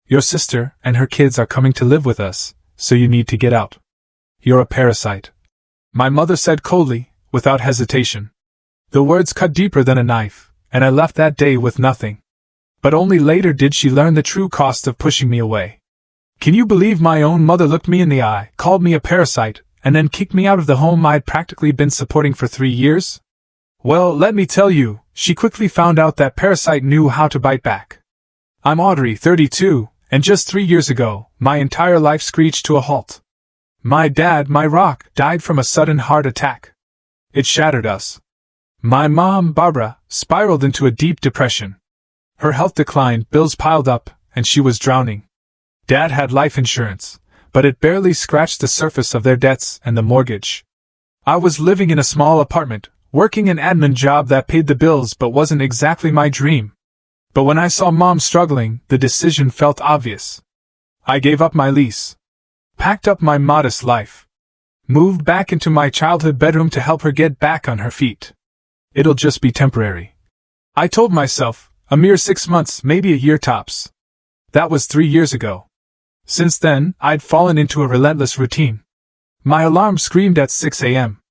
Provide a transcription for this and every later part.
Your sister and her kids are coming to live with us, so you need to get out. You're a parasite. My mother said coldly, without hesitation. The words cut deeper than a knife, and I left that day with nothing. But only later did she learn the true cost of pushing me away. Can you believe my own mother looked me in the eye, called me a parasite, and then kicked me out of the home I'd practically been supporting for 3 years? Well, let me tell you, she quickly found out that parasite knew how to bite back. I'm Audrey, 32, and just 3 years ago, my entire life screeched to a halt. My dad, my rock, died from a sudden heart attack. It shattered us. My mom, Barbara, spiraled into a deep depression. Her health declined, bills piled up, and she was drowning. Dad had life insurance, but it barely scratched the surface of their debts and the mortgage. I was living in a small apartment, working an admin job that paid the bills but wasn't exactly my dream. But when I saw Mom struggling, the decision felt obvious. I gave up my lease, packed up my modest life, moved back into my childhood bedroom to help her get back on her feet. It'll just be temporary, I told myself, a mere 6 months, maybe a year tops. That was 3 years ago. Since then, I'd fallen into a relentless routine. My alarm screamed at 6 a.m.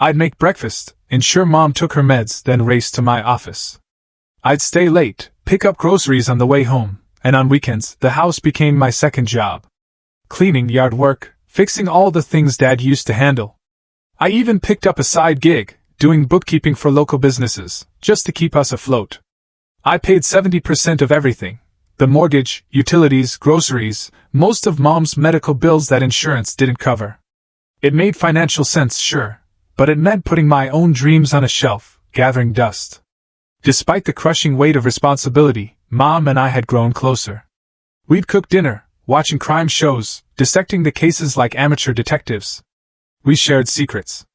I'd make breakfast, ensure Mom took her meds, then race to my office. I'd stay late, pick up groceries on the way home, and on weekends, the house became my second job. Cleaning, yard work, fixing all the things Dad used to handle. I even picked up a side gig, doing bookkeeping for local businesses, just to keep us afloat. I paid 70% of everything. The mortgage, utilities, groceries, most of Mom's medical bills that insurance didn't cover. It made financial sense, sure, but it meant putting my own dreams on a shelf, gathering dust. Despite the crushing weight of responsibility, Mom and I had grown closer. We'd cook dinner, watching crime shows, dissecting the cases like amateur detectives. We shared secrets.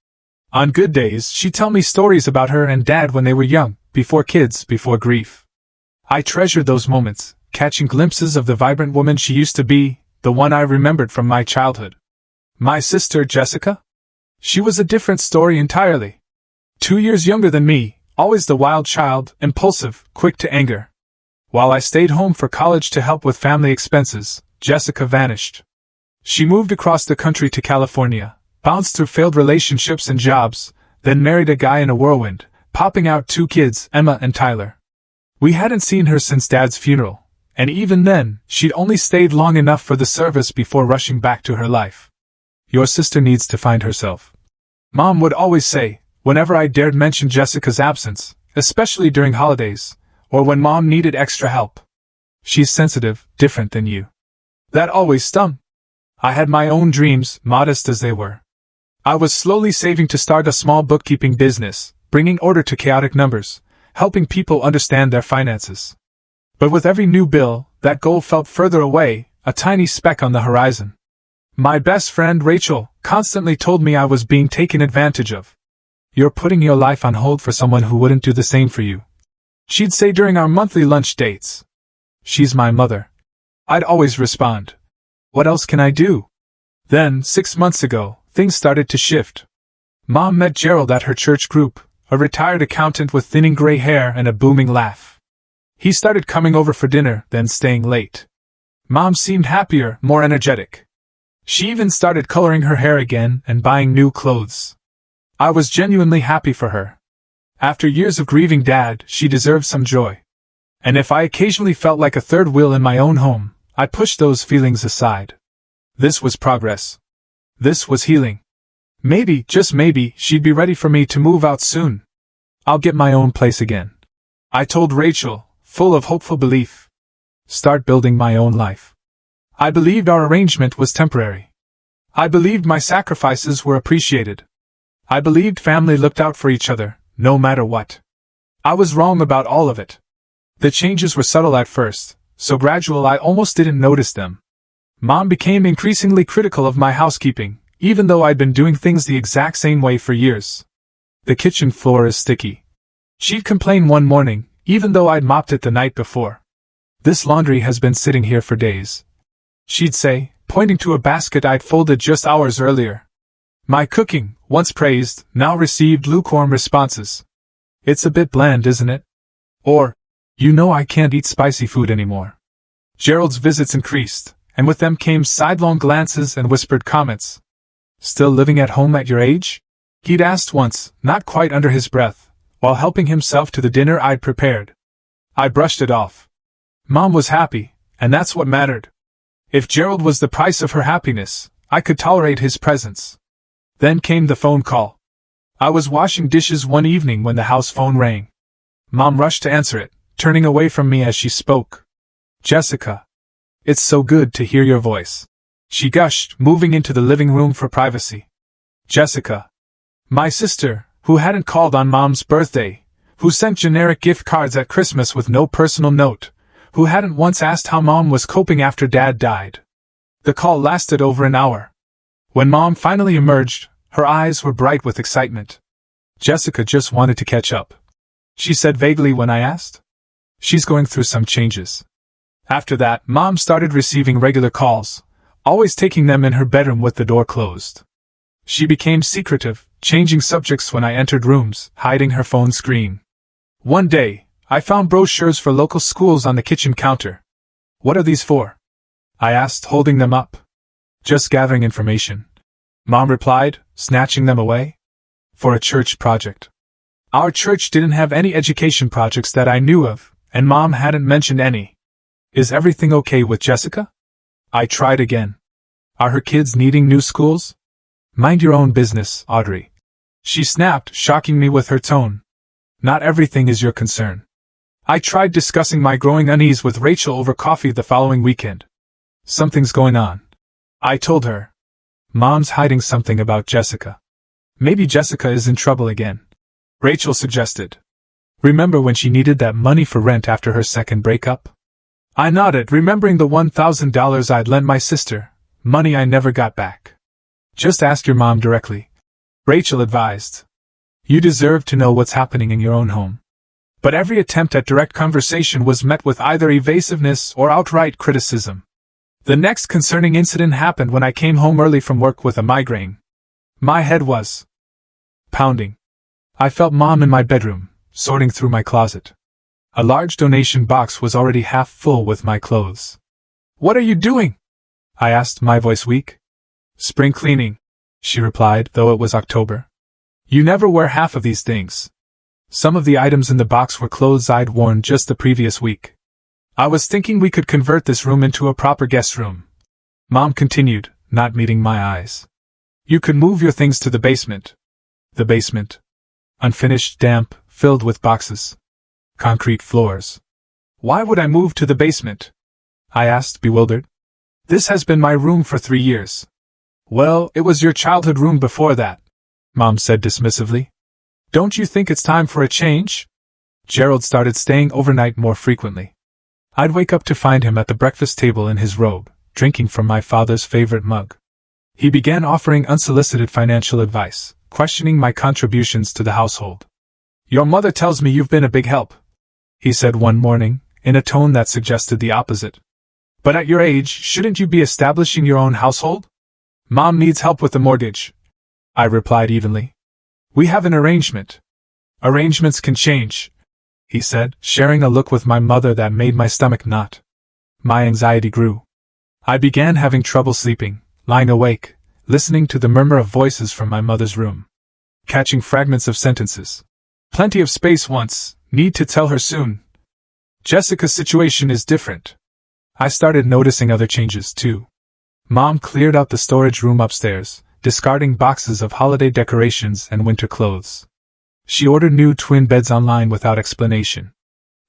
On good days, she'd tell me stories about her and Dad when they were young, before kids, before grief. I treasured those moments, catching glimpses of the vibrant woman she used to be, the one I remembered from my childhood. My sister, Jessica? She was a different story entirely. 2 years younger than me, always the wild child, impulsive, quick to anger. While I stayed home for college to help with family expenses, Jessica vanished. She moved across the country to California, bounced through failed relationships and jobs, then married a guy in a whirlwind, popping out 2 kids, Emma and Tyler. We hadn't seen her since Dad's funeral, and even then, she'd only stayed long enough for the service before rushing back to her life. Your sister needs to find herself, Mom would always say, whenever I dared mention Jessica's absence, especially during holidays, or when Mom needed extra help. She's sensitive, different than you. That always stung. I had my own dreams, modest as they were. I was slowly saving to start a small bookkeeping business, bringing order to chaotic numbers, helping people understand their finances. But with every new bill, that goal felt further away, a tiny speck on the horizon. My best friend Rachel constantly told me I was being taken advantage of. You're putting your life on hold for someone who wouldn't do the same for you, she'd say during our monthly lunch dates. She's my mother. I'd always respond, what else can I do? Then, 6 months ago, things started to shift. Mom met Gerald at her church group, a retired accountant with thinning gray hair and a booming laugh. He started coming over for dinner, then staying late. Mom seemed happier, more energetic. She even started coloring her hair again and buying new clothes. I was genuinely happy for her. After years of grieving Dad, she deserved some joy. And if I occasionally felt like a third wheel in my own home, I pushed those feelings aside. This was progress. This was healing. Maybe, just maybe, she'd be ready for me to move out soon. I'll get my own place again, I told Rachel, full of hopeful belief. Start building my own life. I believed our arrangement was temporary. I believed my sacrifices were appreciated. I believed family looked out for each other, no matter what. I was wrong about all of it. The changes were subtle at first, so gradual I almost didn't notice them. Mom became increasingly critical of my housekeeping, even though I'd been doing things the exact same way for years. The kitchen floor is sticky. She'd complain one morning, even though I'd mopped it the night before. This laundry has been sitting here for days, she'd say, pointing to a basket I'd folded just hours earlier. My cooking, once praised, now received lukewarm responses. It's a bit bland, isn't it? Or, you know I can't eat spicy food anymore. Gerald's visits increased, and with them came sidelong glances and whispered comments. "Still living at home at your age?" he'd asked once, not quite under his breath, while helping himself to the dinner I'd prepared. I brushed it off. Mom was happy, and that's what mattered. If Gerald was the price of her happiness, I could tolerate his presence. Then came the phone call. I was washing dishes one evening when the house phone rang. Mom rushed to answer it, turning away from me as she spoke. "Jessica. It's so good to hear your voice," she gushed, moving into the living room for privacy. Jessica. My sister, who hadn't called on Mom's birthday, who sent generic gift cards at Christmas with no personal note, who hadn't once asked how Mom was coping after Dad died. The call lasted over an hour. When Mom finally emerged, her eyes were bright with excitement. "Jessica just wanted to catch up," she said vaguely when I asked. "She's going through some changes." After that, Mom started receiving regular calls, always taking them in her bedroom with the door closed. She became secretive, changing subjects when I entered rooms, hiding her phone screen. One day, I found brochures for local schools on the kitchen counter. "What are these for?" I asked, holding them up. "Just gathering information," Mom replied, snatching them away. "For a church project." Our church didn't have any education projects that I knew of, and Mom hadn't mentioned any. "Is everything okay with Jessica?" I tried again. "Are her kids needing new schools?" "Mind your own business, Audrey," she snapped, shocking me with her tone. "Not everything is your concern." I tried discussing my growing unease with Rachel over coffee the following weekend. "Something's going on," I told her. "Mom's hiding something about Jessica." "Maybe Jessica is in trouble again," Rachel suggested. "Remember when she needed that money for rent after her second breakup?" I nodded, remembering the $1,000 I'd lent my sister, money I never got back. "Just ask your mom directly," Rachel advised. "You deserve to know what's happening in your own home." But every attempt at direct conversation was met with either evasiveness or outright criticism. The next concerning incident happened when I came home early from work with a migraine. My head was pounding. I felt Mom in my bedroom, sorting through my closet. A large donation box was already half full with my clothes. "What are you doing?" I asked, my voice weak. "Spring cleaning," she replied, though it was October. "You never wear half of these things." Some of the items in the box were clothes I'd worn just the previous week. "I was thinking we could convert this room into a proper guest room," Mom continued, not meeting my eyes. "You could move your things to the basement." The basement. Unfinished, damp, filled with boxes. Concrete floors. "Why would I move to the basement?" I asked, bewildered. "This has been my room for 3 years." "Well, it was your childhood room before that," Mom said dismissively. "Don't you think it's time for a change?" Gerald started staying overnight more frequently. I'd wake up to find him at the breakfast table in his robe, drinking from my father's favorite mug. He began offering unsolicited financial advice, questioning my contributions to the household. "Your mother tells me you've been a big help," he said one morning, in a tone that suggested the opposite. "But at your age, shouldn't you be establishing your own household?" "Mom needs help with the mortgage," I replied evenly. "We have an arrangement." "Arrangements can change," he said, sharing a look with my mother that made my stomach knot. My anxiety grew. I began having trouble sleeping, lying awake, listening to the murmur of voices from my mother's room. Catching fragments of sentences. "Plenty of space once, need to tell her soon." "Jessica's situation is different." I started noticing other changes too. Mom cleared out the storage room upstairs, discarding boxes of holiday decorations and winter clothes. She ordered new twin beds online without explanation.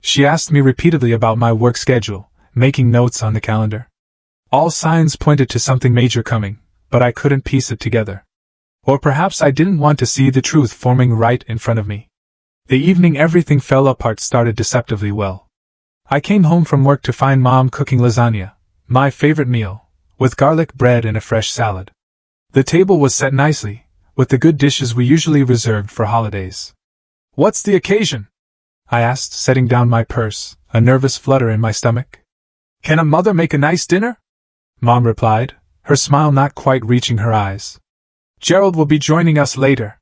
She asked me repeatedly about my work schedule, making notes on the calendar. All signs pointed to something major coming, but I couldn't piece it together. Or perhaps I didn't want to see the truth forming right in front of me. The evening everything fell apart started deceptively well. I came home from work to find Mom cooking lasagna, my favorite meal, with garlic bread and a fresh salad. The table was set nicely, with the good dishes we usually reserved for holidays. "What's the occasion?" I asked, setting down my purse, a nervous flutter in my stomach. "Can a mother make a nice dinner?" Mom replied, her smile not quite reaching her eyes. "Gerald will be joining us later."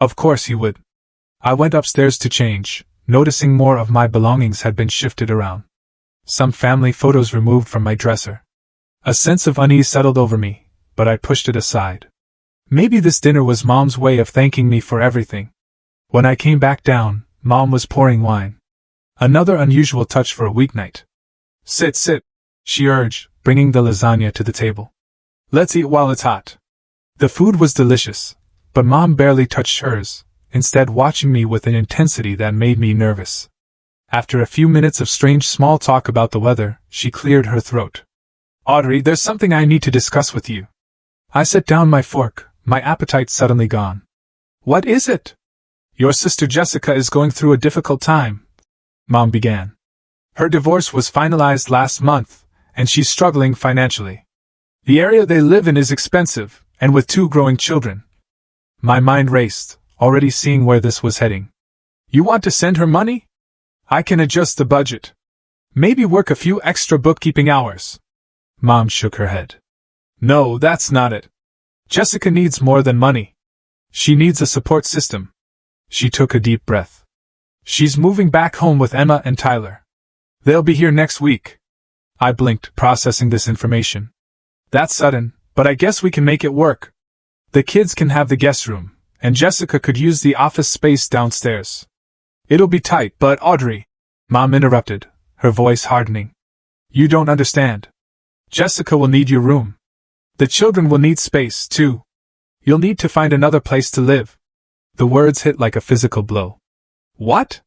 Of course he would. I went upstairs to change, noticing more of my belongings had been shifted around. Some family photos removed from my dresser. A sense of unease settled over me, but I pushed it aside. Maybe this dinner was Mom's way of thanking me for everything. When I came back down, Mom was pouring wine. Another unusual touch for a weeknight. Sit, she urged, bringing the lasagna to the table. Let's eat while it's hot. The food was delicious, but Mom barely touched hers, instead watching me with an intensity that made me nervous. After a few minutes of strange small talk about the weather, she cleared her throat. Audrey, there's something I need to discuss with you. I set down my fork, my appetite suddenly gone. What is it? Your sister Jessica is going through a difficult time, Mom began. Her divorce was finalized last month, and she's struggling financially. The area they live in is expensive, and with 2 growing children. My mind raced, already seeing where this was heading. You want to send her money? I can adjust the budget. Maybe work a few extra bookkeeping hours. Mom shook her head. No, that's not it. Jessica needs more than money. She needs a support system. She took a deep breath. She's moving back home with Emma and Tyler. They'll be here next week. I blinked, processing this information. That's sudden, but I guess we can make it work. The kids can have the guest room, and Jessica could use the office space downstairs. It'll be tight, but Audrey, Mom interrupted, her voice hardening. You don't understand. Jessica will need your room. The children will need space, too. You'll need to find another place to live. The words hit like a physical blow. What?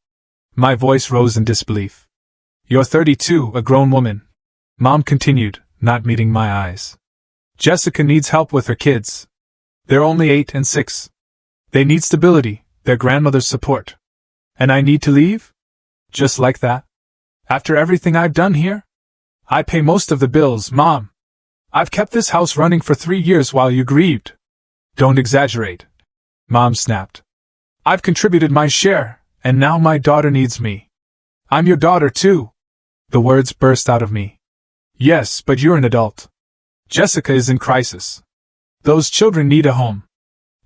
My voice rose in disbelief. You're 32, a grown woman. Mom continued, not meeting my eyes. Jessica needs help with her kids. They're only 8 and 6. They need stability, their grandmother's support. And I need to leave? Just like that? After everything I've done here? I pay most of the bills, Mom. I've kept this house running for 3 years while you grieved. Don't exaggerate. Mom snapped. I've contributed my share, and now my daughter needs me. I'm your daughter too. The words burst out of me. Yes, but you're an adult. Jessica is in crisis. Those children need a home.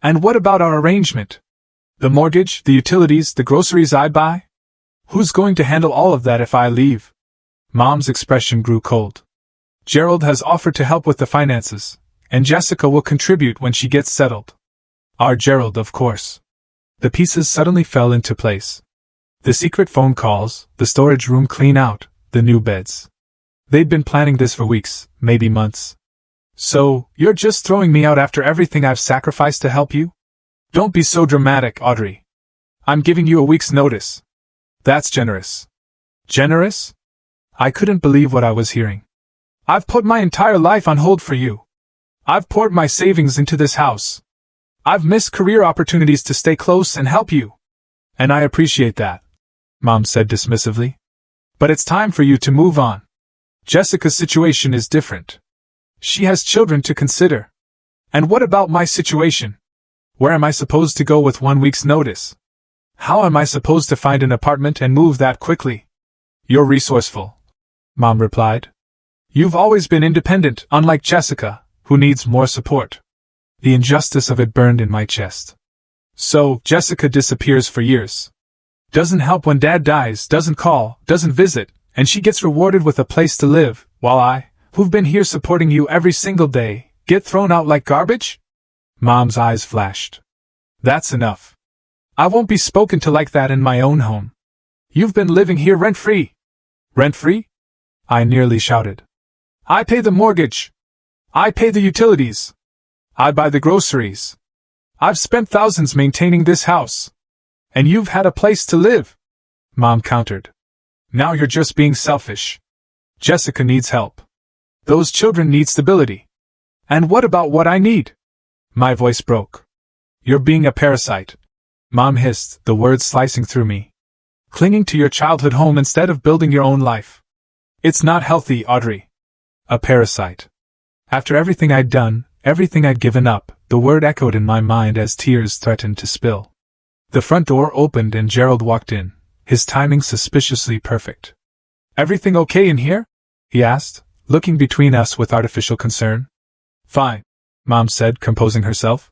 And what about our arrangement? The mortgage, the utilities, the groceries I buy? Who's going to handle all of that if I leave? Mom's expression grew cold. Gerald has offered to help with the finances, and Jessica will contribute when she gets settled. Our Gerald, of course. The pieces suddenly fell into place. The secret phone calls, the storage room clean out, the new beds. They'd been planning this for weeks, maybe months. So, you're just throwing me out after everything I've sacrificed to help you? Don't be so dramatic, Audrey. I'm giving you a week's notice. That's generous. Generous? I couldn't believe what I was hearing. I've put my entire life on hold for you. I've poured my savings into this house. I've missed career opportunities to stay close and help you. And I appreciate that, Mom said dismissively. But it's time for you to move on. Jessica's situation is different. She has children to consider. And what about my situation? Where am I supposed to go with 1 week's notice? How am I supposed to find an apartment and move that quickly? You're resourceful, Mom replied. You've always been independent, unlike Jessica, who needs more support. The injustice of it burned in my chest. So, Jessica disappears for years. Doesn't help when Dad dies, doesn't call, doesn't visit, and she gets rewarded with a place to live, while I, who've been here supporting you every single day, get thrown out like garbage? Mom's eyes flashed. That's enough. I won't be spoken to like that in my own home. You've been living here rent-free. Rent-free? I nearly shouted. I pay the mortgage. I pay the utilities. I buy the groceries. I've spent thousands maintaining this house. And you've had a place to live, Mom countered. Now you're just being selfish. Jessica needs help. Those children need stability. And what about what I need? My voice broke. You're being a parasite, Mom hissed, the words slicing through me. Clinging to your childhood home instead of building your own life. It's not healthy, Audrey. A parasite. After everything I'd done, everything I'd given up, the word echoed in my mind as tears threatened to spill. The front door opened and Gerald walked in, his timing suspiciously perfect. Everything okay in here? He asked, looking between us with artificial concern. Fine, Mom said, composing herself.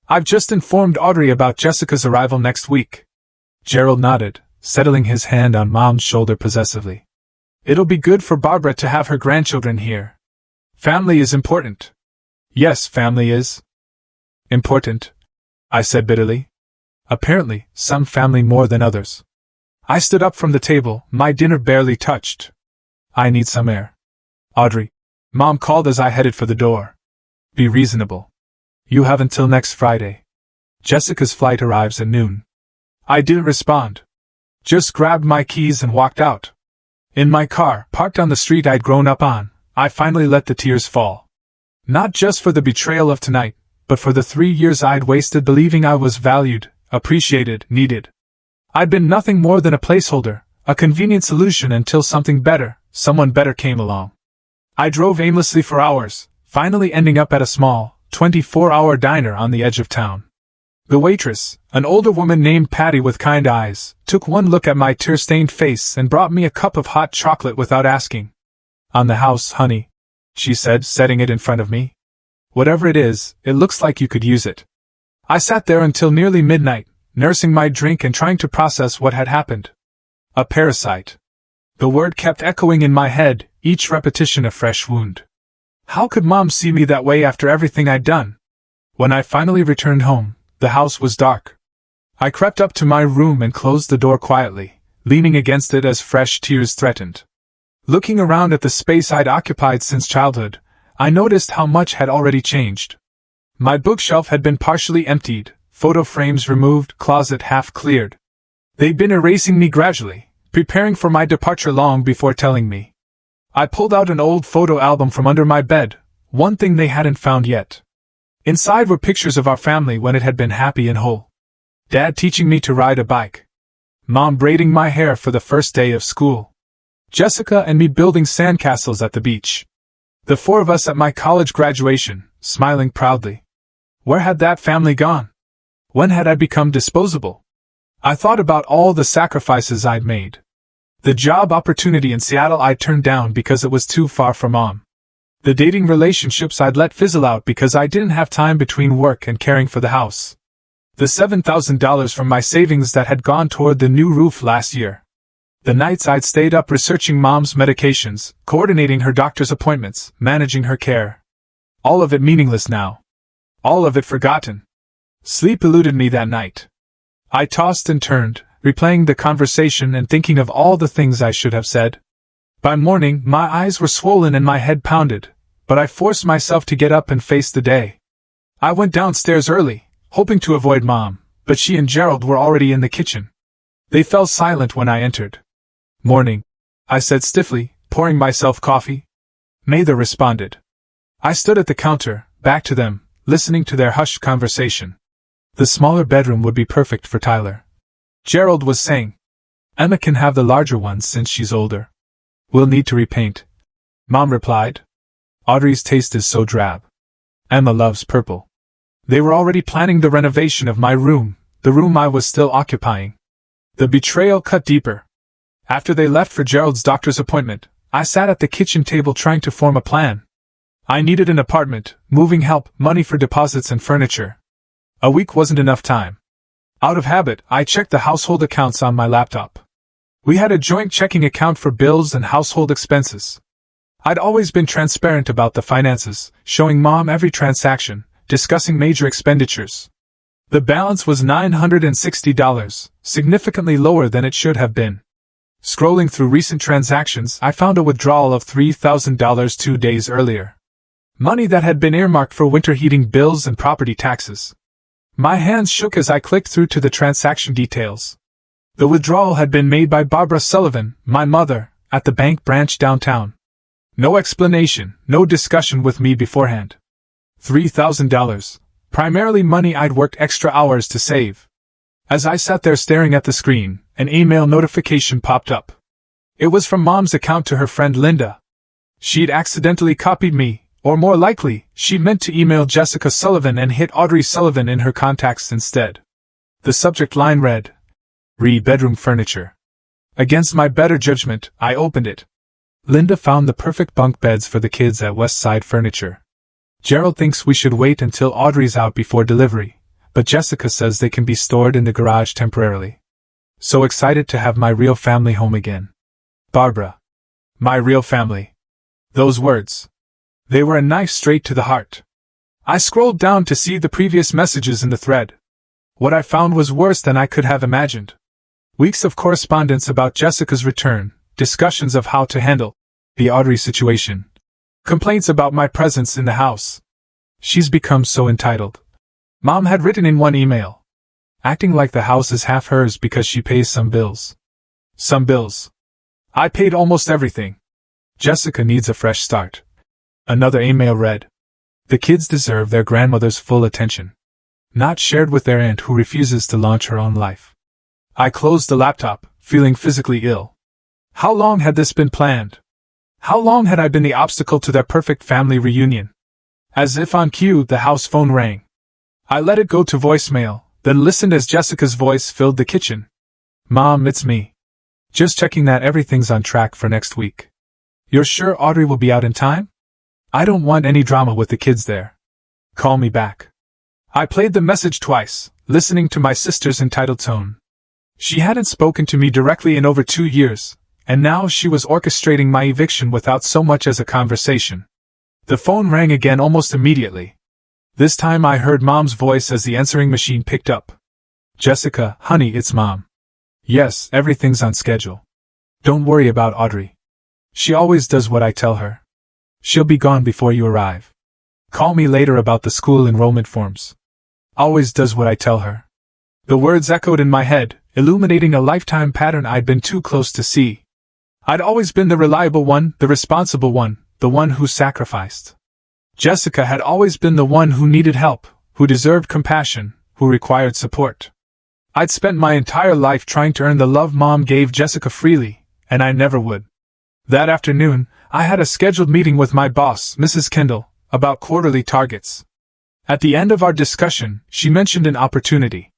I've just informed Audrey about Jessica's arrival next week. Gerald nodded, settling his hand on Mom's shoulder possessively. It'll be good for Barbara to have her grandchildren here. Family is important. Yes, family is important, I said bitterly. Apparently, some family more than others. I stood up from the table, my dinner barely touched. I need some air. Audrey, Mom called as I headed for the door. Be reasonable. You have until next Friday. Jessica's flight arrives at noon. I didn't respond. Just grabbed my keys and walked out. In my car, parked on the street I'd grown up on, I finally let the tears fall. Not just for the betrayal of tonight, but for the 3 years I'd wasted believing I was valued, appreciated, needed. I'd been nothing more than a placeholder, a convenient solution until something better, someone better came along. I drove aimlessly for hours, finally ending up at a small, 24-hour diner on the edge of town. The waitress, an older woman named Patty with kind eyes, took one look at my tear-stained face and brought me a cup of hot chocolate without asking. On the house, honey, she said, setting it in front of me. Whatever it is, it looks like you could use it. I sat there until nearly midnight, nursing my drink and trying to process what had happened. A parasite. The word kept echoing in my head, each repetition a fresh wound. How could Mom see me that way after everything I'd done? When I finally returned home, the house was dark. I crept up to my room and closed the door quietly, leaning against it as fresh tears threatened. Looking around at the space I'd occupied since childhood, I noticed how much had already changed. My bookshelf had been partially emptied, photo frames removed, closet half cleared. They'd been erasing me gradually, preparing for my departure long before telling me. I pulled out an old photo album from under my bed, one thing they hadn't found yet. Inside were pictures of our family when it had been happy and whole. Dad teaching me to ride a bike. Mom braiding my hair for the first day of school. Jessica and me building sandcastles at the beach. The 4 of us at my college graduation, smiling proudly. Where had that family gone? When had I become disposable? I thought about all the sacrifices I'd made. The job opportunity in Seattle I'd turned down because it was too far from Mom. The dating relationships I'd let fizzle out because I didn't have time between work and caring for the house. The $7,000 from my savings that had gone toward the new roof last year. The nights I'd stayed up researching Mom's medications, coordinating her doctor's appointments, managing her care. All of it meaningless now. All of it forgotten. Sleep eluded me that night. I tossed and turned, replaying the conversation and thinking of all the things I should have said. By morning, my eyes were swollen and my head pounded, but I forced myself to get up and face the day. I went downstairs early, hoping to avoid Mom, but she and Gerald were already in the kitchen. They fell silent when I entered. Morning, I said stiffly, pouring myself coffee. Neither responded. I stood at the counter, back to them, listening to their hushed conversation. The smaller bedroom would be perfect for Tyler. Gerald was saying. Emma can have the larger one since she's older. We'll need to repaint. Mom replied. Audrey's taste is so drab. Emma loves purple. They were already planning the renovation of my room, the room I was still occupying. The betrayal cut deeper. After they left for Gerald's doctor's appointment, I sat at the kitchen table trying to form a plan. I needed an apartment, moving help, money for deposits and furniture. A week wasn't enough time. Out of habit, I checked the household accounts on my laptop. We had a joint checking account for bills and household expenses. I'd always been transparent about the finances, showing Mom every transaction, discussing major expenditures. The balance was $960, significantly lower than it should have been. Scrolling through recent transactions, I found a withdrawal of $3,000 2 days earlier. Money that had been earmarked for winter heating bills and property taxes. My hands shook as I clicked through to the transaction details. The withdrawal had been made by Barbara Sullivan, my mother, at the bank branch downtown. No explanation, no discussion with me beforehand. $3,000, primarily money I'd worked extra hours to save. As I sat there staring at the screen, an email notification popped up. It was from Mom's account to her friend Linda. She'd accidentally copied me, or more likely, she meant to email Jessica Sullivan and hit Audrey Sullivan in her contacts instead. The subject line read, Re-bedroom furniture. Against my better judgment, I opened it. Linda found the perfect bunk beds for the kids at West Side Furniture. Gerald thinks we should wait until Audrey's out before delivery, but Jessica says they can be stored in the garage temporarily. So excited to have my real family home again. Barbara. My real family. Those words. They were a knife straight to the heart. I scrolled down to see the previous messages in the thread. What I found was worse than I could have imagined. Weeks of correspondence about Jessica's return, discussions of how to handle the Audrey situation, complaints about my presence in the house. She's become so entitled. Mom had written in one email, acting like the house is half hers because she pays some bills. Some bills. I paid almost everything. Jessica needs a fresh start. Another email read, the kids deserve their grandmother's full attention, not shared with their aunt who refuses to launch her own life. I closed the laptop, feeling physically ill. How long had this been planned? How long had I been the obstacle to their perfect family reunion? As if on cue, the house phone rang. I let it go to voicemail, then listened as Jessica's voice filled the kitchen. Mom, it's me. Just checking that everything's on track for next week. You're sure Audrey will be out in time? I don't want any drama with the kids there. Call me back. I played the message twice, listening to my sister's entitled tone. She hadn't spoken to me directly in over 2 years, and now she was orchestrating my eviction without so much as a conversation. The phone rang again almost immediately. This time I heard Mom's voice as the answering machine picked up. Jessica, honey, it's Mom. Yes, everything's on schedule. Don't worry about Audrey. She always does what I tell her. She'll be gone before you arrive. Call me later about the school enrollment forms. Always does what I tell her. The words echoed in my head, illuminating a lifetime pattern I'd been too close to see. I'd always been the reliable one, the responsible one, the one who sacrificed. Jessica had always been the one who needed help, who deserved compassion, who required support. I'd spent my entire life trying to earn the love Mom gave Jessica freely, and I never would. That afternoon, I had a scheduled meeting with my boss, Mrs. Kendall, about quarterly targets. At the end of our discussion, she mentioned an opportunity.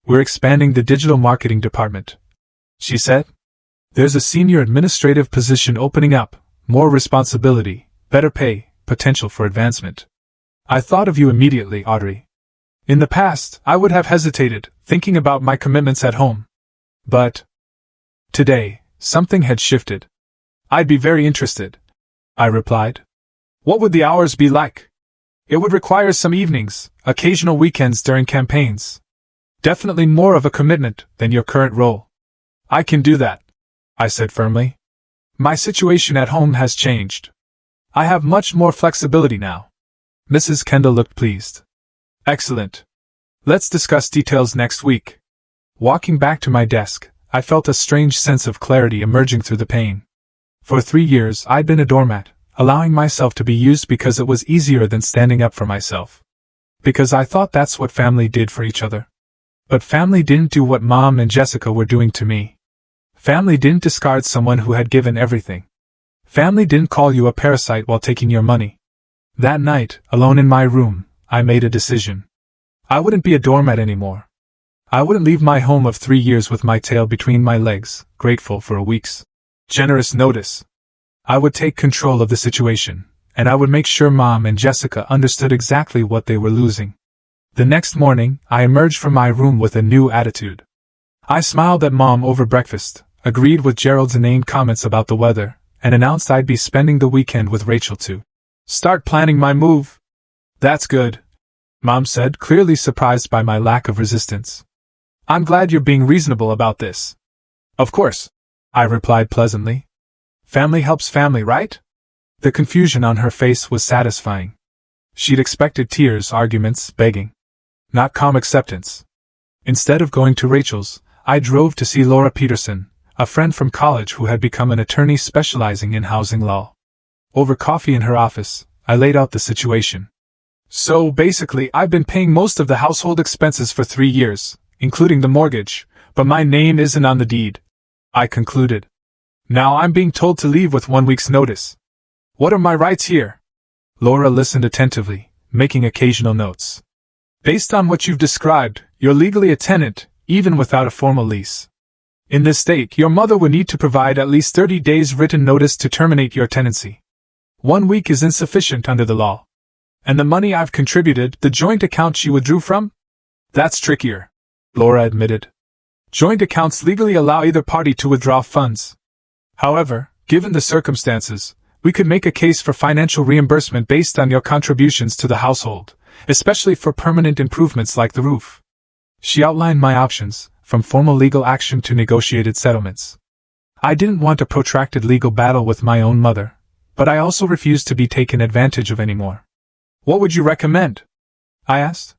We're expanding the digital marketing department, she said. There's a senior administrative position opening up, more responsibility, better pay, potential for advancement. I thought of you immediately, Audrey. In the past, I would have hesitated, thinking about my commitments at home. But today, something had shifted. I'd be very interested, I replied. What would the hours be like? It would require some evenings, occasional weekends during campaigns. Definitely more of a commitment than your current role. I can do that, I said firmly. My situation at home has changed. I have much more flexibility now. Mrs. Kendall looked pleased. Excellent. Let's discuss details next week. Walking back to my desk, I felt a strange sense of clarity emerging through the pain. For 3 years I'd been a doormat, allowing myself to be used because it was easier than standing up for myself. Because I thought that's what family did for each other. But family didn't do what Mom and Jessica were doing to me. Family didn't discard someone who had given everything. Family didn't call you a parasite while taking your money. That night, alone in my room, I made a decision. I wouldn't be a doormat anymore. I wouldn't leave my home of 3 years with my tail between my legs, grateful for a week's generous notice. I would take control of the situation, and I would make sure Mom and Jessica understood exactly what they were losing. The next morning, I emerged from my room with a new attitude. I smiled at Mom over breakfast, agreed with Gerald's inane comments about the weather, and announced I'd be spending the weekend with Rachel to start planning my move. That's good, Mom said, clearly surprised by my lack of resistance. I'm glad you're being reasonable about this. Of course, I replied pleasantly. Family helps family, right? The confusion on her face was satisfying. She'd expected tears, arguments, begging. Not calm acceptance. Instead of going to Rachel's, I drove to see Laura Peterson, a friend from college who had become an attorney specializing in housing law. Over coffee in her office, I laid out the situation. So basically, I've been paying most of the household expenses for 3 years, including the mortgage, but my name isn't on the deed, I concluded. Now I'm being told to leave with 1 week's notice. What are my rights here? Laura listened attentively, making occasional notes. Based on what you've described, you're legally a tenant, even without a formal lease. In this state, your mother would need to provide at least 30 days written notice to terminate your tenancy. 1 week is insufficient under the law. And the money I've contributed, the joint account she withdrew from? That's trickier, Laura admitted. Joint accounts legally allow either party to withdraw funds. However, Given the circumstances, we could make a case for financial reimbursement based on your contributions to the household, especially for permanent improvements like the roof. She outlined my options, from formal legal action to negotiated settlements. I didn't want a protracted legal battle with my own mother, but I also refused to be taken advantage of anymore. What would you recommend? I asked.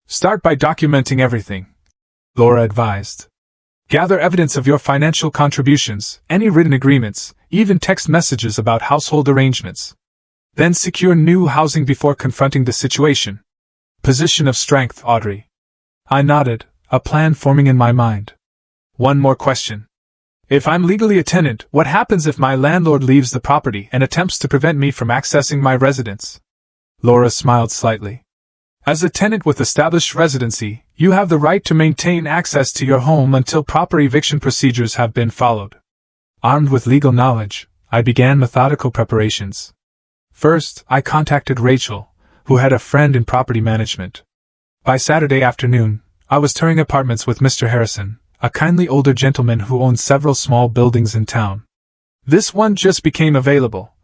Start by documenting everything, Laura advised. Gather evidence of your financial contributions, any written agreements, even text messages about household arrangements. Then secure new housing before confronting the situation. Position of strength, Audrey. I nodded, a plan forming in my mind. One more question. If I'm legally a tenant, what happens if my landlord leaves the property and attempts to prevent me from accessing my residence? Laura smiled slightly. As a tenant with established residency, you have the right to maintain access to your home until proper eviction procedures have been followed. Armed with legal knowledge, I began methodical preparations. First, I contacted Rachel, who had a friend in property management. By Saturday afternoon, I was touring apartments with Mr. Harrison, a kindly older gentleman who owned several small buildings in town. This one just became available,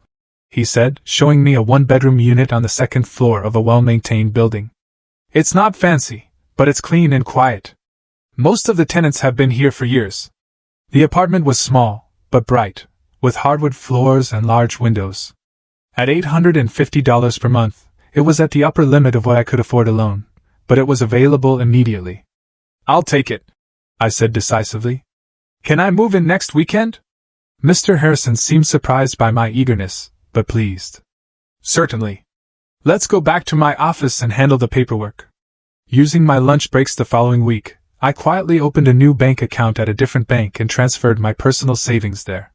he said, showing me a one-bedroom unit on the second floor of a well-maintained building. It's not fancy, but it's clean and quiet. Most of the tenants have been here for years. The apartment was small, but bright, with hardwood floors and large windows. At $850 per month, it was at the upper limit of what I could afford alone, but it was available immediately. I'll take it, I said decisively. Can I move in next weekend? Mr. Harrison seemed surprised by my eagerness, but pleased. Certainly. Let's go back to my office and handle the paperwork. Using my lunch breaks the following week, I quietly opened a new bank account at a different bank and transferred my personal savings there.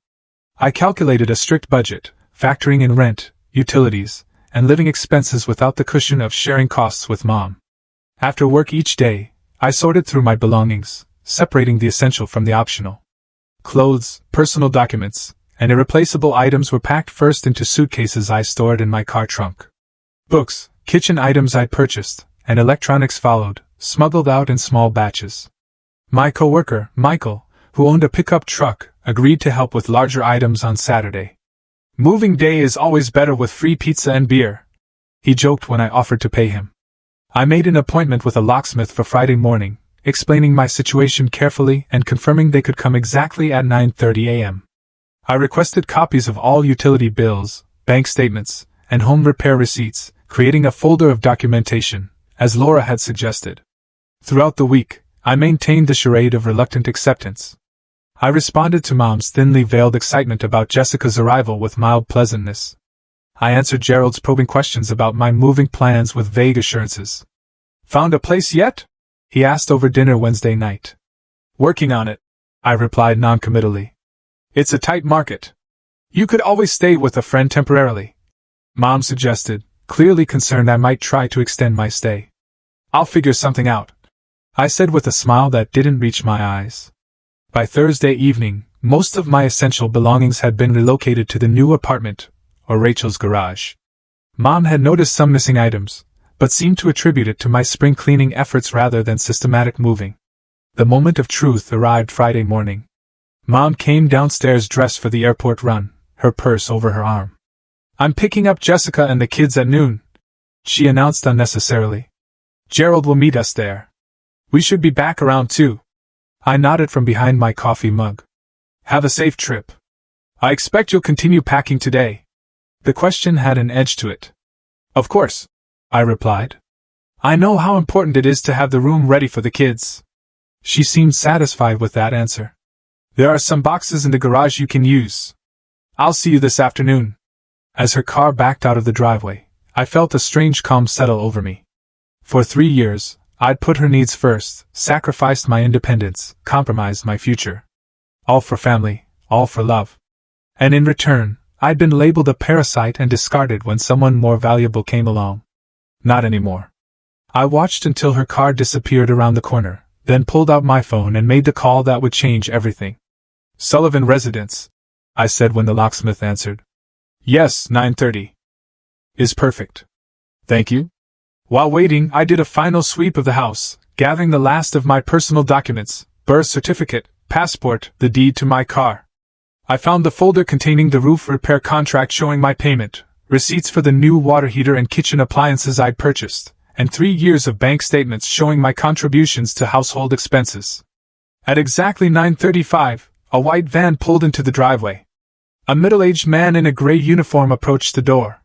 I calculated a strict budget, factoring in rent, utilities, and living expenses without the cushion of sharing costs with Mom. After work each day, I sorted through my belongings, separating the essential from the optional. Clothes, personal documents, and irreplaceable items were packed first into suitcases I stored in my car trunk. Books, kitchen items I'd purchased, and electronics followed, smuggled out in small batches. My coworker, Michael, who owned a pickup truck, agreed to help with larger items on Saturday. Moving day is always better with free pizza and beer, he joked when I offered to pay him. I made an appointment with a locksmith for Friday morning, explaining my situation carefully and confirming they could come exactly at 9:30 a.m. I requested copies of all utility bills, bank statements, and home repair receipts, creating a folder of documentation, as Laura had suggested. Throughout the week, I maintained the charade of reluctant acceptance. I responded to Mom's thinly veiled excitement about Jessica's arrival with mild pleasantness. I answered Gerald's probing questions about my moving plans with vague assurances. Found a place yet? He asked over dinner Wednesday night. Working on it, I replied noncommittally. It's a tight market. You could always stay with a friend temporarily, Mom suggested, clearly concerned I might try to extend my stay. I'll figure something out, I said with a smile that didn't reach my eyes. By Thursday evening, most of my essential belongings had been relocated to the new apartment, or Rachel's garage. Mom had noticed some missing items, but seemed to attribute it to my spring cleaning efforts rather than systematic moving. The moment of truth arrived Friday morning. Mom came downstairs dressed for the airport run, her purse over her arm. I'm picking up Jessica and the kids at noon, she announced unnecessarily. Gerald will meet us there. We should be back around 2. I nodded from behind my coffee mug. Have a safe trip. I expect you'll continue packing today. The question had an edge to it. Of course, I replied. I know how important it is to have the room ready for the kids. She seemed satisfied with that answer. There are some boxes in the garage you can use. I'll see you this afternoon. As her car backed out of the driveway, I felt a strange calm settle over me. For 3 years, I'd put her needs first, sacrificed my independence, compromised my future. All for family, all for love. And in return, I'd been labeled a parasite and discarded when someone more valuable came along. Not anymore. I watched until her car disappeared around the corner, then pulled out my phone and made the call that would change everything. Sullivan Residence, I said when the locksmith answered. Yes, 9:30. Is perfect. Thank you. While waiting, I did a final sweep of the house, gathering the last of my personal documents, birth certificate, passport, the deed to my car. I found the folder containing the roof repair contract showing my payment, receipts for the new water heater and kitchen appliances I'd purchased, and 3 years of bank statements showing my contributions to household expenses. At exactly 9:35, a white van pulled into the driveway. A middle-aged man in a gray uniform approached the door.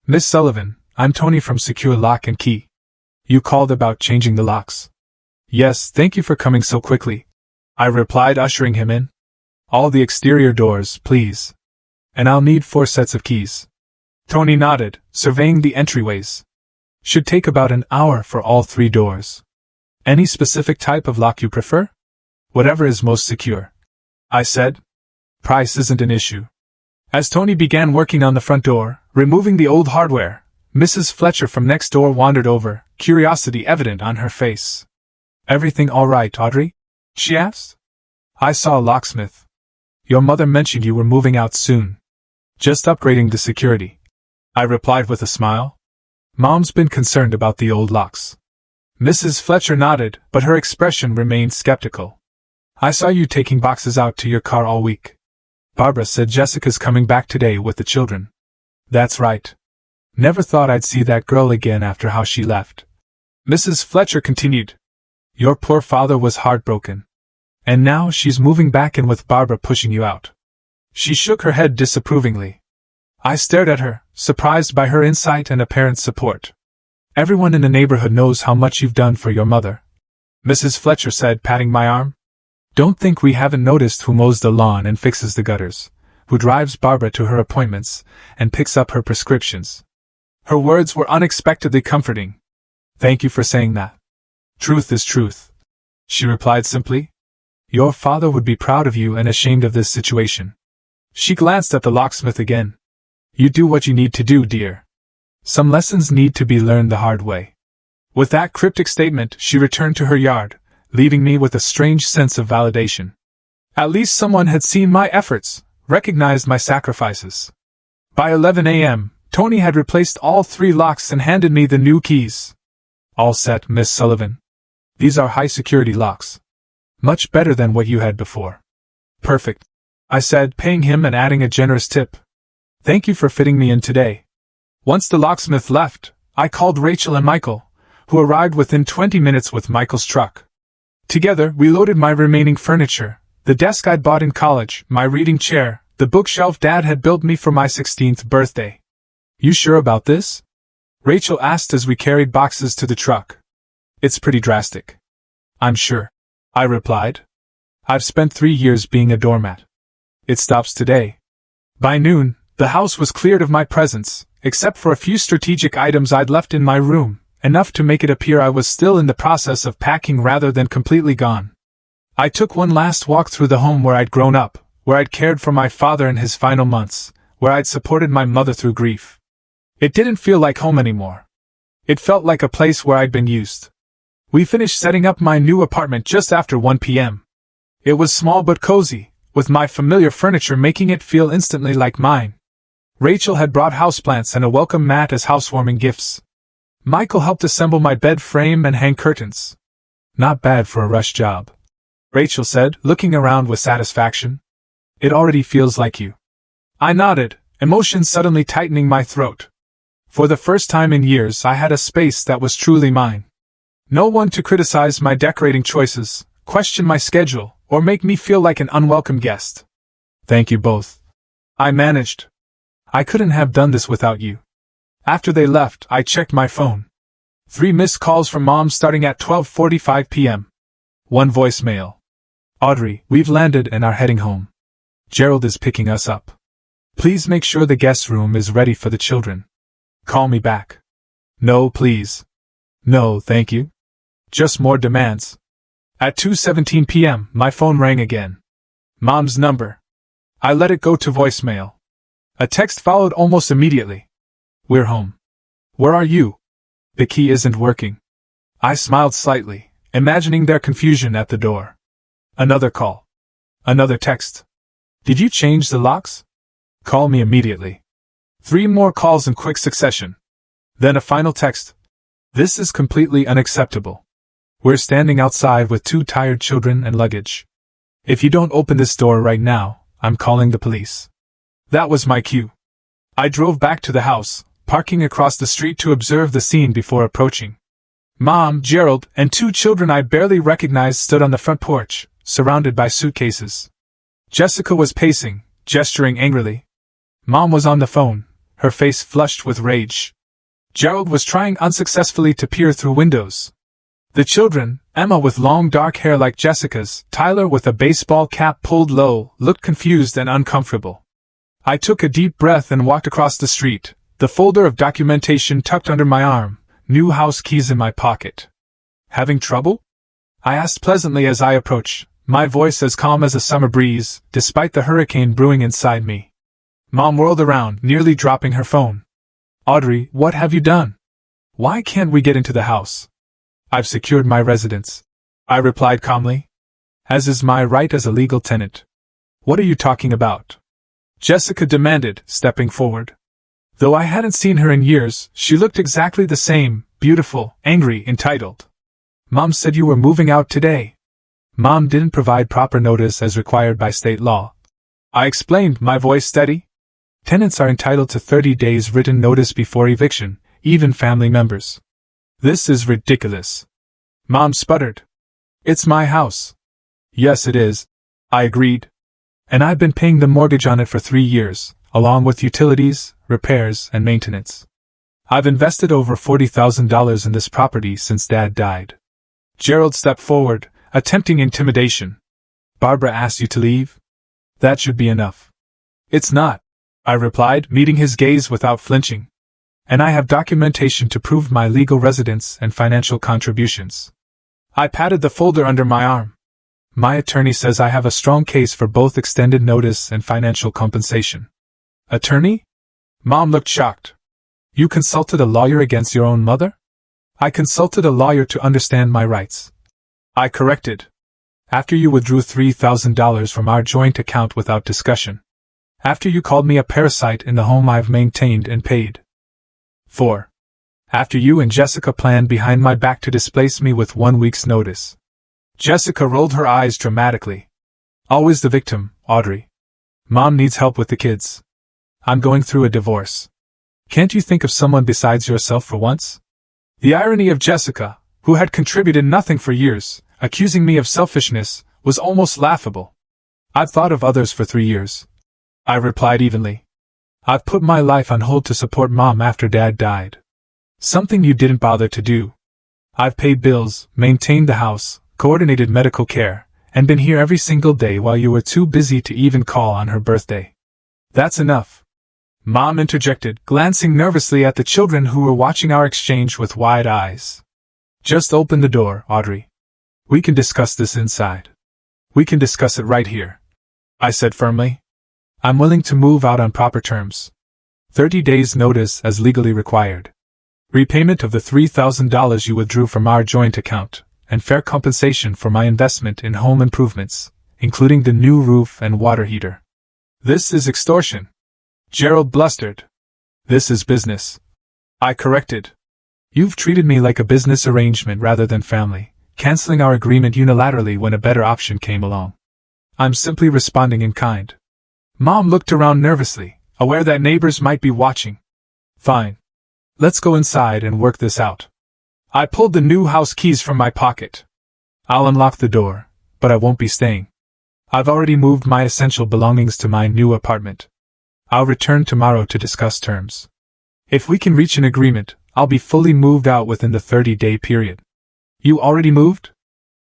"Miss Sullivan, I'm Tony from Secure Lock and Key. You called about changing the locks." "Yes, thank you for coming so quickly," I replied, ushering him in. "All the exterior doors, please. And I'll need 4 sets of keys." Tony nodded, surveying the entryways. "Should take about an hour for all 3 doors. Any specific type of lock you prefer?" "Whatever is most secure," I said. "Price isn't an issue." As Tony began working on the front door, removing the old hardware, Mrs. Fletcher from next door wandered over, curiosity evident on her face. "Everything all right, Audrey?" she asked. "I saw a locksmith. Your mother mentioned you were moving out soon." "Just upgrading the security," I replied with a smile. "Mom's been concerned about the old locks." Mrs. Fletcher nodded, but her expression remained skeptical. "I saw you taking boxes out to your car all week. Barbara said Jessica's coming back today with the children." "That's right. Never thought I'd see that girl again after how she left." Mrs. Fletcher continued. "Your poor father was heartbroken. And now she's moving back in with Barbara pushing you out." She shook her head disapprovingly. I stared at her, surprised by her insight and apparent support. "Everyone in the neighborhood knows how much you've done for your mother," Mrs. Fletcher said, patting my arm. "Don't think we haven't noticed who mows the lawn and fixes the gutters, who drives Barbara to her appointments, and picks up her prescriptions." Her words were unexpectedly comforting. "Thank you for saying that. Truth is truth," she replied simply. "Your father would be proud of you and ashamed of this situation." She glanced at the locksmith again. "You do what you need to do, dear. Some lessons need to be learned the hard way." With that cryptic statement, she returned to her yard, leaving me with a strange sense of validation. At least someone had seen my efforts, recognized my sacrifices. By 11 a.m., Tony had replaced all 3 locks and handed me the new keys. "All set, Miss Sullivan. These are high-security locks. Much better than what you had before." "Perfect," I said, paying him and adding a generous tip. "Thank you for fitting me in today." Once the locksmith left, I called Rachel and Michael, who arrived within 20 minutes with Michael's truck. Together, we loaded my remaining furniture, the desk I'd bought in college, my reading chair, the bookshelf Dad had built me for my 16th birthday. "You sure about this?" Rachel asked as we carried boxes to the truck. "It's pretty drastic." "I'm sure," I replied. "I've spent 3 years being a doormat. It stops today." By noon, the house was cleared of my presence, except for a few strategic items I'd left in my room, enough to make it appear I was still in the process of packing rather than completely gone. I took one last walk through the home where I'd grown up, where I'd cared for my father in his final months, where I'd supported my mother through grief. It didn't feel like home anymore. It felt like a place where I'd been used. We finished setting up my new apartment just after 1 p.m. It was small but cozy, with my familiar furniture making it feel instantly like mine. Rachel had brought houseplants and a welcome mat as housewarming gifts. Michael helped assemble my bed frame and hang curtains. "Not bad for a rush job," Rachel said, looking around with satisfaction. "It already feels like you." I nodded, emotions suddenly tightening my throat. For the first time in years, I had a space that was truly mine. No one to criticize my decorating choices, question my schedule, or make me feel like an unwelcome guest. "Thank you both," I managed. "I couldn't have done this without you." After they left, I checked my phone. 3 missed calls from Mom starting at 12:45 p.m. 1 voicemail. "Audrey, we've landed and are heading home. Gerald is picking us up. Please make sure the guest room is ready for the children. Call me back." "No, please. No, thank you. Just more demands." At 2:17 p.m., my phone rang again. Mom's number. I let it go to voicemail. A text followed almost immediately. "We're home. Where are you? The key isn't working." I smiled slightly, imagining their confusion at the door. Another call. Another text. "Did you change the locks? Call me immediately." 3 more calls in quick succession. Then a final text. "This is completely unacceptable. We're standing outside with 2 tired children and luggage. If you don't open this door right now, I'm calling the police. That was my cue. I drove back to the house, parking across the street to observe the scene before approaching. Mom, Gerald, and 2 children I barely recognized stood on the front porch, surrounded by suitcases. Jessica was pacing, gesturing angrily. Mom was on the phone, her face flushed with rage. Gerald was trying unsuccessfully to peer through windows. The children, Emma with long dark hair like Jessica's, Tyler with a baseball cap pulled low, looked confused and uncomfortable. I took a deep breath and walked across the street, the folder of documentation tucked under my arm, new house keys in my pocket. Having trouble? I asked pleasantly as I approached, my voice as calm as a summer breeze, despite the hurricane brewing inside me. Mom whirled around, nearly dropping her phone. Audrey, what have you done? Why can't we get into the house? I've secured my residence, I replied calmly. As is my right as a legal tenant. What are you talking about? Jessica demanded, stepping forward. Though I hadn't seen her in years, she looked exactly the same, beautiful, angry, entitled. Mom said you were moving out today. Mom didn't provide proper notice as required by state law. I explained, my voice steady. Tenants are entitled to 30 days written notice before eviction, even family members. This is ridiculous. Mom sputtered. It's my house. Yes, it is, I agreed. And I've been paying the mortgage on it for 3 years, along with utilities, repairs, and maintenance. I've invested over $40,000 in this property since Dad died. Gerald stepped forward, attempting intimidation. Barbara asked you to leave? That should be enough. It's not, I replied, meeting his gaze without flinching. And I have documentation to prove my legal residence and financial contributions. I patted the folder under my arm. My attorney says I have a strong case for both extended notice and financial compensation. Attorney? Mom looked shocked. You consulted a lawyer against your own mother? I consulted a lawyer to understand my rights. I corrected. After you withdrew $3,000 from our joint account without discussion. After you called me a parasite in the home I've maintained and paid. 4. After you and Jessica planned behind my back to displace me with 1 week's notice. Jessica rolled her eyes dramatically. Always the victim, Audrey. Mom needs help with the kids. I'm going through a divorce. Can't you think of someone besides yourself for once? The irony of Jessica, who had contributed nothing for years, accusing me of selfishness, was almost laughable. I've thought of others for 3 years. I replied evenly. I've put my life on hold to support Mom after Dad died. Something you didn't bother to do. I've paid bills, maintained the house, coordinated medical care, and been here every single day while you were too busy to even call on her birthday. That's enough. Mom interjected, glancing nervously at the children who were watching our exchange with wide eyes. Just open the door, Audrey. We can discuss this inside. We can discuss it right here, I said firmly. I'm willing to move out on proper terms. 30 days notice as legally required. Repayment of the $3,000 you withdrew from our joint account, and fair compensation for my investment in home improvements, including the new roof and water heater. This is extortion. Gerald blustered. This is business. I corrected. You've treated me like a business arrangement rather than family, canceling our agreement unilaterally when a better option came along. I'm simply responding in kind. Mom looked around nervously, aware that neighbors might be watching. Fine. Let's go inside and work this out. I pulled the new house keys from my pocket. I'll unlock the door, but I won't be staying. I've already moved my essential belongings to my new apartment. I'll return tomorrow to discuss terms. If we can reach an agreement, I'll be fully moved out within the 30-day period. You already moved?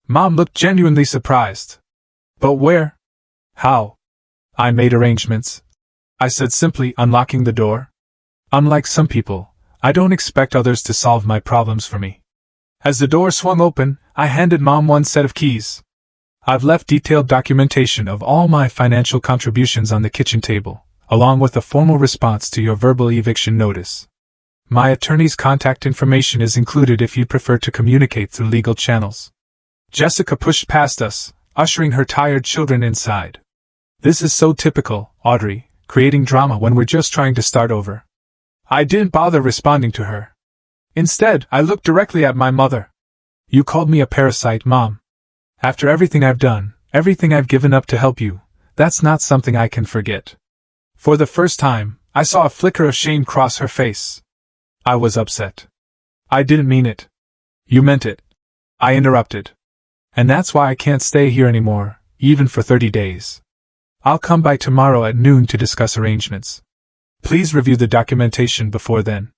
Mom looked genuinely surprised. But where? How? I made arrangements, I said simply, unlocking the door. Unlike some people, I don't expect others to solve my problems for me. As the door swung open, I handed Mom one set of keys. I've left detailed documentation of all my financial contributions on the kitchen table, along with a formal response to your verbal eviction notice. My attorney's contact information is included if you prefer to communicate through legal channels. Jessica pushed past us, ushering her tired children inside. This is so typical, Audrey, creating drama when we're just trying to start over. I didn't bother responding to her. Instead, I looked directly at my mother. You called me a parasite, Mom. After everything I've done, everything I've given up to help you, That's not something I can forget. For the first time, I saw a flicker of shame cross her face. I was upset. I didn't mean it. You meant it. I interrupted. And that's why I can't stay here anymore, even for 30 days. I'll come by tomorrow at noon to discuss arrangements. Please review the documentation before then.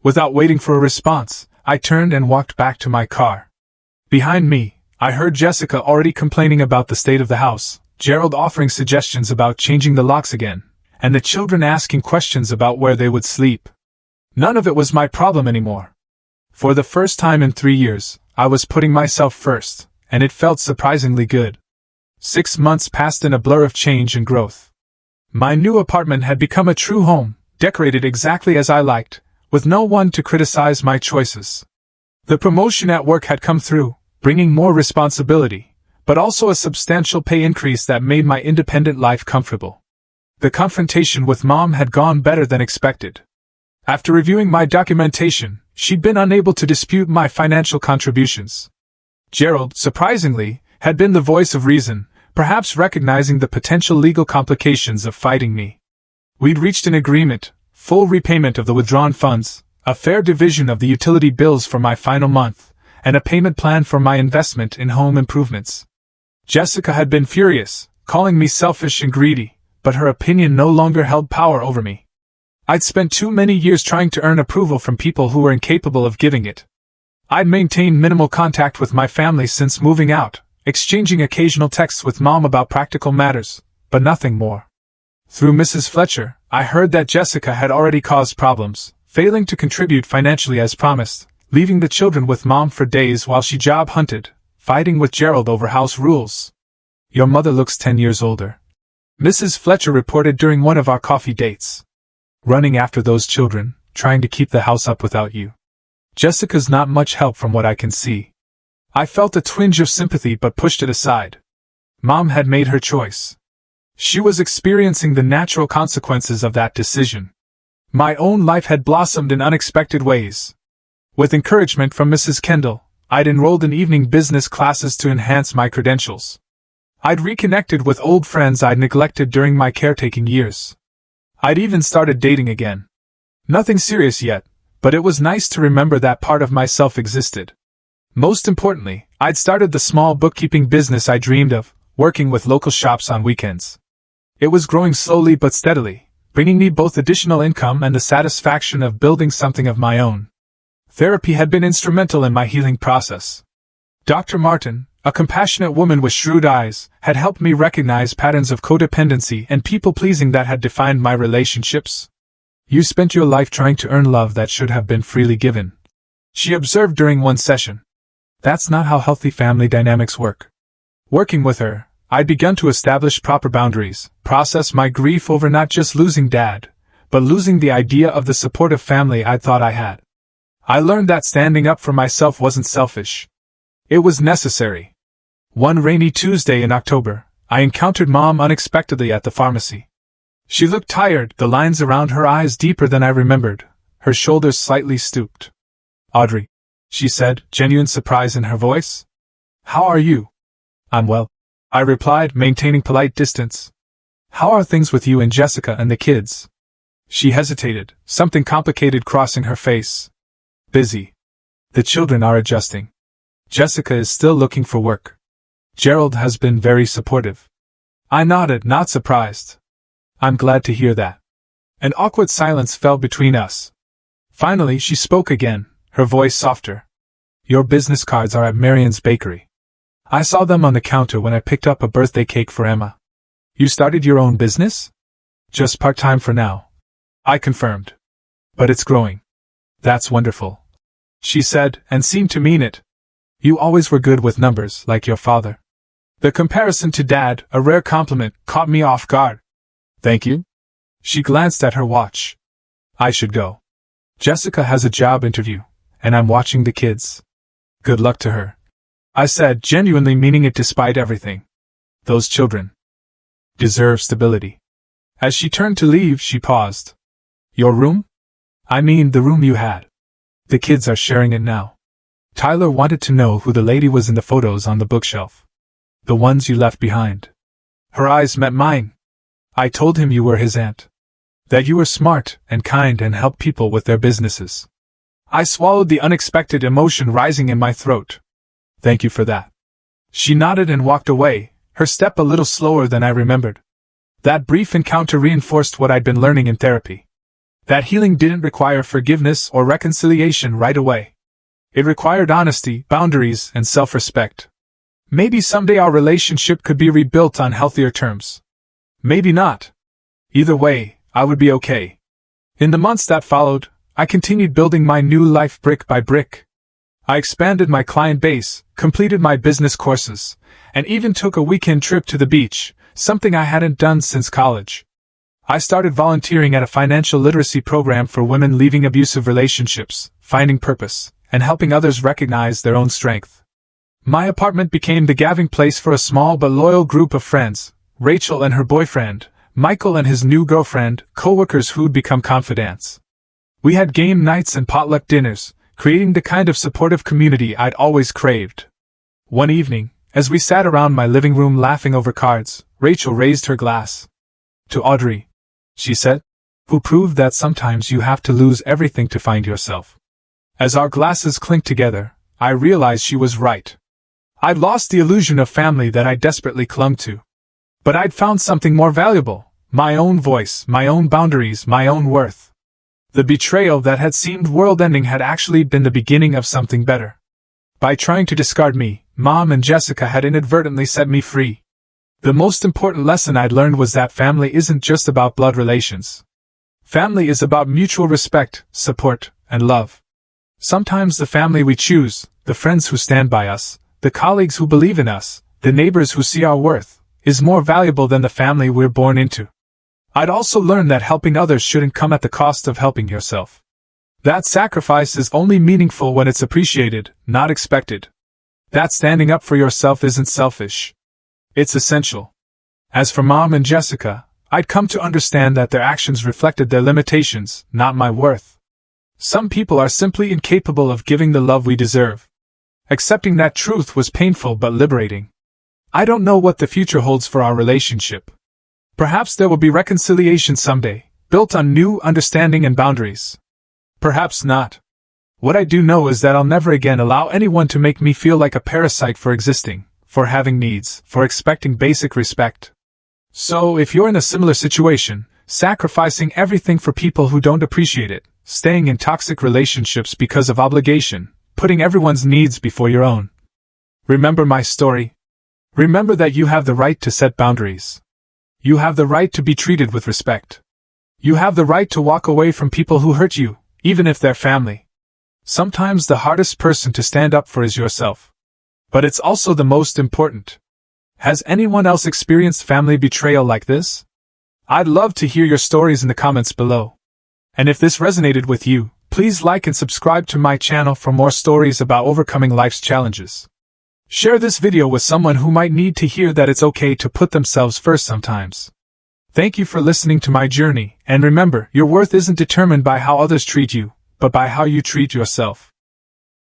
Without waiting for a response, I turned and walked back to my car. Behind me, I heard Jessica already complaining about the state of the house, Gerald offering suggestions about changing the locks again, and the children asking questions about where they would sleep. None of it was my problem anymore. For the first time in 3 years, I was putting myself first, and it felt surprisingly good. 6 months passed in a blur of change and growth. My new apartment had become a true home, decorated exactly as I liked, with no one to criticize my choices. The promotion at work had come through, bringing more responsibility, but also a substantial pay increase that made my independent life comfortable. The confrontation with Mom had gone better than expected. After reviewing my documentation, she'd been unable to dispute my financial contributions. Gerald, surprisingly, had been the voice of reason, perhaps recognizing the potential legal complications of fighting me. We'd reached an agreement, full repayment of the withdrawn funds, a fair division of the utility bills for my final month, and a payment plan for my investment in home improvements. Jessica had been furious, calling me selfish and greedy, but her opinion no longer held power over me. I'd spent too many years trying to earn approval from people who were incapable of giving it. I'd maintained minimal contact with my family since moving out, exchanging occasional texts with Mom about practical matters, but nothing more. Through Mrs. Fletcher, I heard that Jessica had already caused problems, failing to contribute financially as promised, leaving the children with Mom for days while she job hunted, fighting with Gerald over house rules. Your mother looks 10 years older, Mrs. Fletcher reported during one of our coffee dates. Running after those children, trying to keep the house up without you. Jessica's not much help from what I can see. I felt a twinge of sympathy but pushed it aside. Mom had made her choice. She was experiencing the natural consequences of that decision. My own life had blossomed in unexpected ways. With encouragement from Mrs. Kendall, I'd enrolled in evening business classes to enhance my credentials. I'd reconnected with old friends I'd neglected during my caretaking years. I'd even started dating again. Nothing serious yet, but it was nice to remember that part of myself existed. Most importantly, I'd started the small bookkeeping business I dreamed of, working with local shops on weekends. It was growing slowly but steadily, bringing me both additional income and the satisfaction of building something of my own. Therapy had been instrumental in my healing process. Dr. Martin, a compassionate woman with shrewd eyes, had helped me recognize patterns of codependency and people-pleasing that had defined my relationships. You spent your life trying to earn love that should have been freely given, she observed during one session. That's not how healthy family dynamics work. Working with her, I'd begun to establish proper boundaries, process my grief over not just losing Dad, but losing the idea of the supportive family I thought I had. I learned that standing up for myself wasn't selfish. It was necessary. One rainy Tuesday in October, I encountered Mom unexpectedly at the pharmacy. She looked tired, the lines around her eyes deeper than I remembered, her shoulders slightly stooped. Audrey, she said, genuine surprise in her voice. How are you? I'm well, I replied, maintaining polite distance. How are things with you and Jessica and the kids? She hesitated, something complicated crossing her face. Busy. The children are adjusting. Jessica is still looking for work. Gerald has been very supportive. I nodded, not surprised. I'm glad to hear that. An awkward silence fell between us. Finally, she spoke again, her voice softer. Your business cards are at Marion's bakery. I saw them on the counter when I picked up a birthday cake for Emma. You started your own business? Just part-time for now, I confirmed. But it's growing. That's wonderful, she said, and seemed to mean it. You always were good with numbers, like your father. The comparison to Dad, a rare compliment, caught me off guard. Thank you. She glanced at her watch. I should go. Jessica has a job interview, and I'm watching the kids. Good luck to her, I said, genuinely meaning it despite everything. Those children deserve stability. As she turned to leave, she paused. Your room? I mean the room you had. The kids are sharing it now. Tyler wanted to know who the lady was in the photos on the bookshelf. The ones you left behind. Her eyes met mine. I told him you were his aunt. That you were smart and kind and helped people with their businesses. I swallowed the unexpected emotion rising in my throat. Thank you for that. She nodded and walked away, her step a little slower than I remembered. That brief encounter reinforced what I'd been learning in therapy. That healing didn't require forgiveness or reconciliation right away. It required honesty, boundaries, and self-respect. Maybe someday our relationship could be rebuilt on healthier terms. Maybe not. Either way, I would be okay. In the months that followed, I continued building my new life brick by brick. I expanded my client base, completed my business courses, and even took a weekend trip to the beach, something I hadn't done since college. I started volunteering at a financial literacy program for women leaving abusive relationships, finding purpose, and helping others recognize their own strength. My apartment became the gathering place for a small but loyal group of friends, Rachel and her boyfriend, Michael and his new girlfriend, coworkers who'd become confidants. We had game nights and potluck dinners, creating the kind of supportive community I'd always craved. One evening, as we sat around my living room laughing over cards, Rachel raised her glass. To Audrey, she said, who proved that sometimes you have to lose everything to find yourself. As our glasses clinked together, I realized she was right. I'd lost the illusion of family that I desperately clung to. But I'd found something more valuable, my own voice, my own boundaries, my own worth. The betrayal that had seemed world-ending had actually been the beginning of something better. By trying to discard me, Mom and Jessica had inadvertently set me free. The most important lesson I'd learned was that family isn't just about blood relations. Family is about mutual respect, support, and love. Sometimes the family we choose, the friends who stand by us, the colleagues who believe in us, the neighbors who see our worth, is more valuable than the family we're born into. I'd also learned that helping others shouldn't come at the cost of helping yourself. That sacrifice is only meaningful when it's appreciated, not expected. That standing up for yourself isn't selfish. It's essential. As for Mom and Jessica, I'd come to understand that their actions reflected their limitations, not my worth. Some people are simply incapable of giving the love we deserve. Accepting that truth was painful but liberating. I don't know what the future holds for our relationship. Perhaps there will be reconciliation someday, built on new understanding and boundaries. Perhaps not. What I do know is that I'll never again allow anyone to make me feel like a parasite for existing, for having needs, for expecting basic respect. So, if you're in a similar situation, sacrificing everything for people who don't appreciate it, staying in toxic relationships because of obligation, putting everyone's needs before your own, remember my story. Remember that you have the right to set boundaries. You have the right to be treated with respect. You have the right to walk away from people who hurt you, even if they're family. Sometimes the hardest person to stand up for is yourself. But it's also the most important. Has anyone else experienced family betrayal like this? I'd love to hear your stories in the comments below. And if this resonated with you, please like and subscribe to my channel for more stories about overcoming life's challenges. Share this video with someone who might need to hear that it's okay to put themselves first sometimes. Thank you for listening to my journey, and remember, your worth isn't determined by how others treat you, but by how you treat yourself.